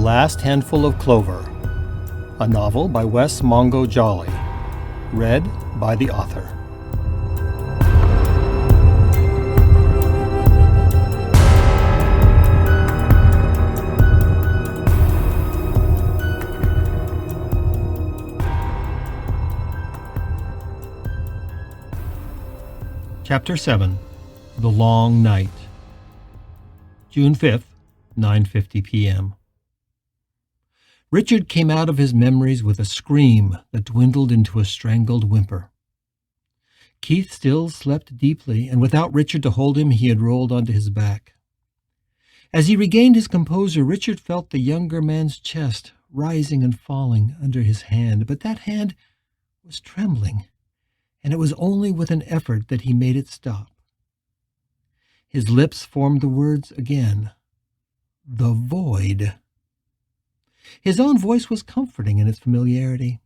Last Handful of Clover, a novel by Wess Mongo Jolley, read by the author. Chapter 7, The Long Night. June 5th, 9:50 p.m. Richard came out of his memories with a scream that dwindled into a strangled whimper. Keith still slept deeply, and without Richard to hold him, he had rolled onto his back. As he regained his composure, Richard felt the younger man's chest rising and falling under his hand, but that hand was trembling, and it was only with an effort that he made it stop. His lips formed the words again. The void. His own voice was comforting in its familiarity.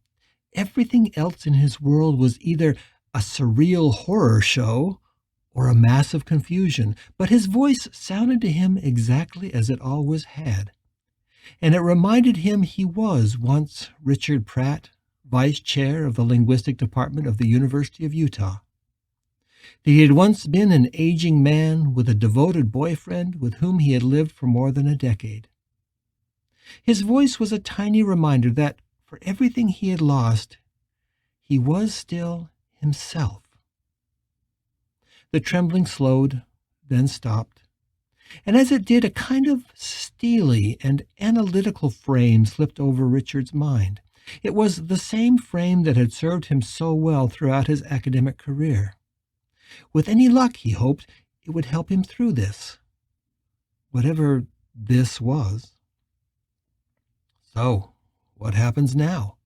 Everything else in his world was either a surreal horror show or a mass of confusion, but his voice sounded to him exactly as it always had, and it reminded him he was once Richard Pratt, vice chair of the linguistic department of the University of Utah. That he had once been an aging man with a devoted boyfriend with whom he had lived for more than a decade. His voice was a tiny reminder that, for everything he had lost, he was still himself. The trembling slowed, then stopped, and as it did, a kind of steely and analytical frame slipped over Richard's mind. It was the same frame that had served him so well throughout his academic career. With any luck, he hoped, it would help him through this, whatever this was. So, what happens now?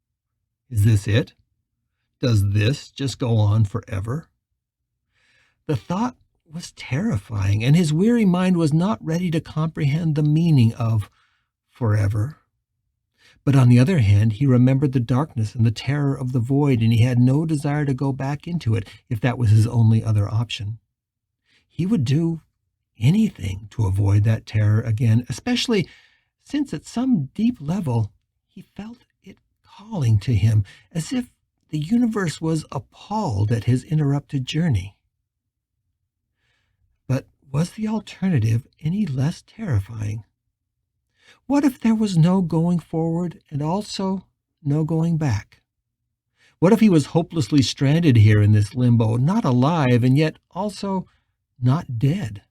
Is this it? Does this just go on forever? The thought was terrifying, and his weary mind was not ready to comprehend the meaning of forever. But on the other hand, he remembered the darkness and the terror of the void, and he had no desire to go back into it if that was his only other option. He would do anything to avoid that terror again, especially since at some deep level he felt it calling to him, as if the universe was appalled at his interrupted journey. But was the alternative any less terrifying? What if there was no going forward and also no going back? What if he was hopelessly stranded here in this limbo, not alive and yet also not dead?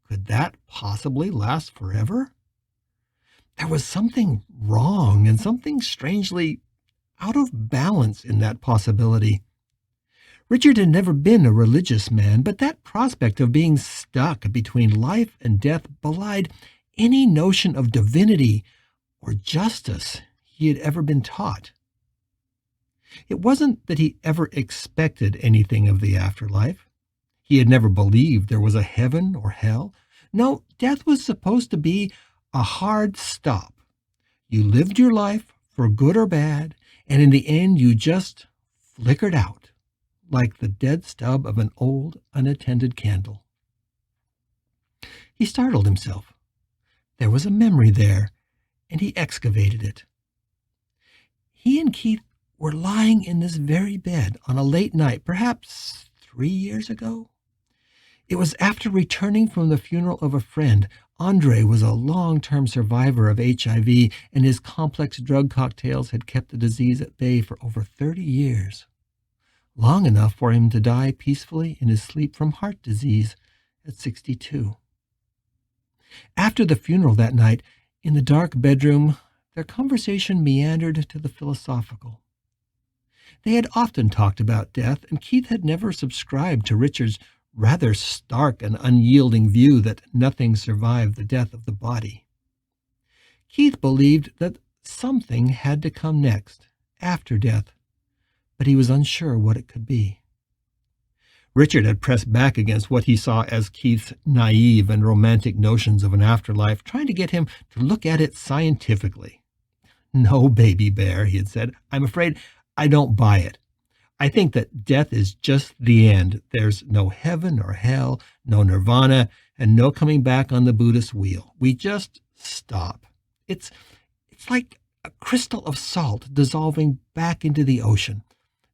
Could that possibly last forever? There was something wrong and something strangely out of balance in that possibility. Richard had never been a religious man, but that prospect of being stuck between life and death belied any notion of divinity or justice he had ever been taught. It wasn't that he ever expected anything of the afterlife. He had never believed there was a heaven or hell. No, death was supposed to be a hard stop. You lived your life for good or bad, and in the end you just flickered out like the dead stub of an old, unattended candle. He startled himself. There was a memory there, and he excavated it. He and Keith were lying in this very bed on a late night, perhaps 3 years ago. It was after returning from the funeral of a friend. Andre was a long-term survivor of HIV, and his complex drug cocktails had kept the disease at bay for over 30 years, long enough for him to die peacefully in his sleep from heart disease at 62. After the funeral that night, in the dark bedroom, their conversation meandered to the philosophical. They had often talked about death, and Keith had never subscribed to Richard's rather stark and unyielding view that nothing survived the death of the body. Keith believed that something had to come next, after death, but he was unsure what it could be. Richard had pressed back against what he saw as Keith's naive and romantic notions of an afterlife, trying to get him to look at it scientifically. "No, baby bear," he had said, "I'm afraid I don't buy it. I think that death is just the end. There's no heaven or hell, no nirvana, and no coming back on the Buddhist wheel. We just stop. It's like a crystal of salt dissolving back into the ocean.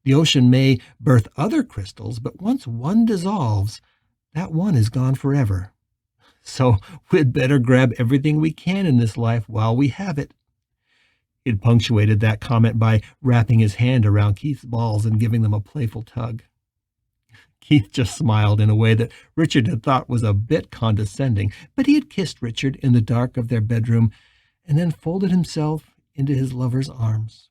The ocean may birth other crystals, but once one dissolves, that one is gone forever. So we'd better grab everything we can in this life while we have it. He'd punctuated that comment by wrapping his hand around Keith's balls and giving them a playful tug. Keith just smiled in a way that Richard had thought was a bit condescending, but he had kissed Richard in the dark of their bedroom and then folded himself into his lover's arms.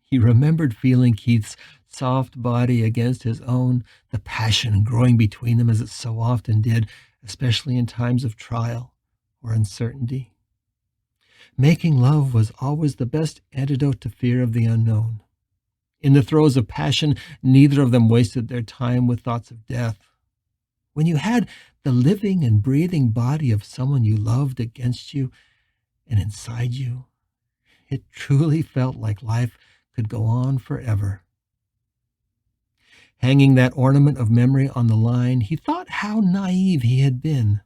He remembered feeling Keith's soft body against his own, the passion growing between them as it so often did, especially in times of trial or uncertainty. Making love was always the best antidote to fear of the unknown. In the throes of passion, neither of them wasted their time with thoughts of death. When you had the living and breathing body of someone you loved against you and inside you, it truly felt like life could go on forever. Hanging that ornament of memory on the line, he thought how naive he had been.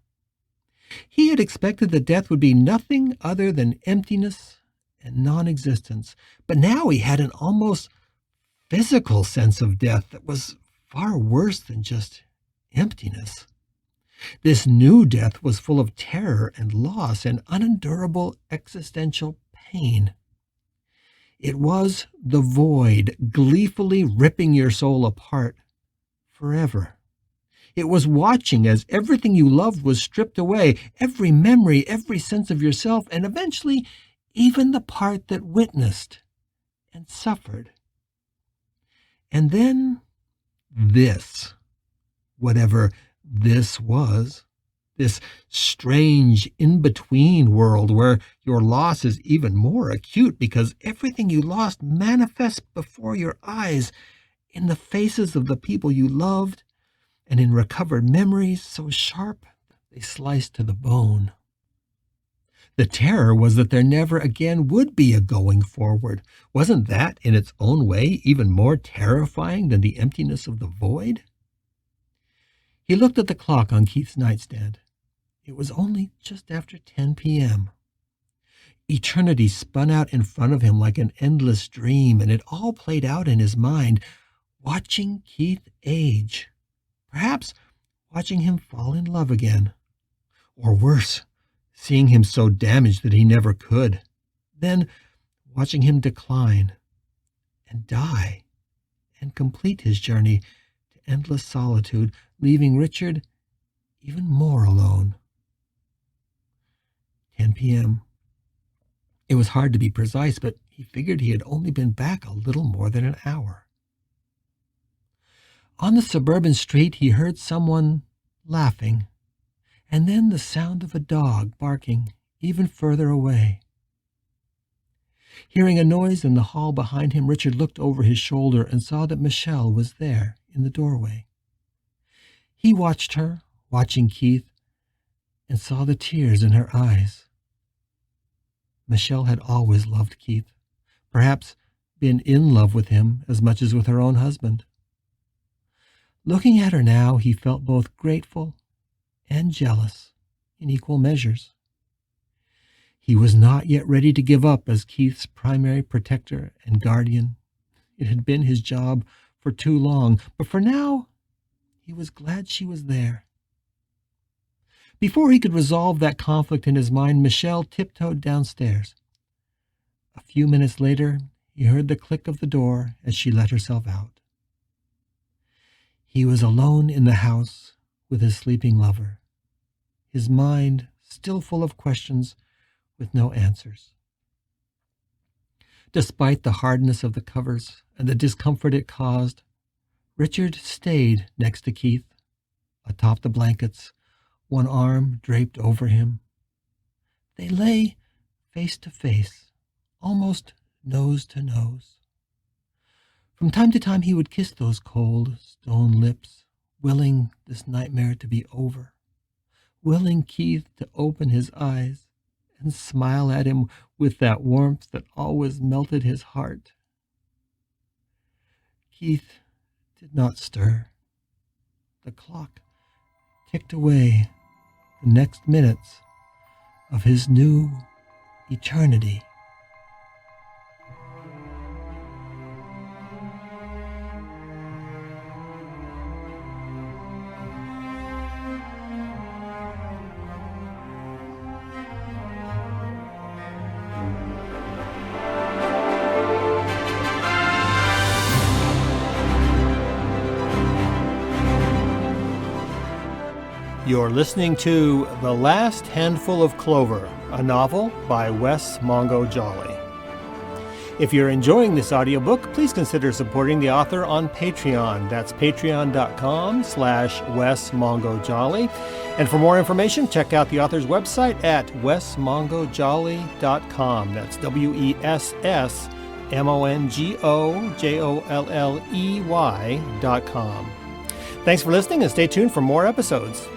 He had expected that death would be nothing other than emptiness and non-existence, but now he had an almost physical sense of death that was far worse than just emptiness. This new death was full of terror and loss and unendurable existential pain. It was the void gleefully ripping your soul apart forever. It was watching as everything you loved was stripped away, every memory, every sense of yourself, and eventually even the part that witnessed and suffered. And then this, whatever this was, this strange in-between world where your loss is even more acute because everything you lost manifests before your eyes in the faces of the people you loved and in recovered memories so sharp they sliced to the bone. The terror was that there never again would be a going forward. Wasn't that, in its own way, even more terrifying than the emptiness of the void? He looked at the clock on Keith's nightstand. It was only just after 10 p.m. Eternity spun out in front of him like an endless dream, and it all played out in his mind, watching Keith age. Perhaps watching him fall in love again. Or worse, seeing him so damaged that he never could. Then watching him decline and die and complete his journey to endless solitude, leaving Richard even more alone. 10 p.m. It was hard to be precise, but he figured he had only been back a little more than an hour. On the suburban street, he heard someone laughing, and then the sound of a dog barking even further away. Hearing a noise in the hall behind him, Richard looked over his shoulder and saw that Michelle was there in the doorway. He watched her, watching Keith, and saw the tears in her eyes. Michelle had always loved Keith, perhaps been in love with him as much as with her own husband. Looking at her now, he felt both grateful and jealous in equal measures. He was not yet ready to give up as Keith's primary protector and guardian. It had been his job for too long, but for now, he was glad she was there. Before he could resolve that conflict in his mind, Michelle tiptoed downstairs. A few minutes later, he heard the click of the door as she let herself out. He was alone in the house with his sleeping lover, his mind still full of questions with no answers. Despite the hardness of the covers and the discomfort it caused, Richard stayed next to Keith, atop the blankets, one arm draped over him. They lay face to face, almost nose to nose. From time to time he would kiss those cold, stone lips, willing this nightmare to be over, willing Keith to open his eyes and smile at him with that warmth that always melted his heart. Keith did not stir. The clock ticked away the next minutes of his new eternity. You're listening to The Last Handful of Clover, a novel by Wess Mongo Jolley. If you're enjoying this audiobook, please consider supporting the author on Patreon. That's patreon.com/Wess Mongo Jolley. And for more information, check out the author's website at wessmongojolley.com. That's WESSMONGOJOLLEY.com. Thanks for listening and stay tuned for more episodes.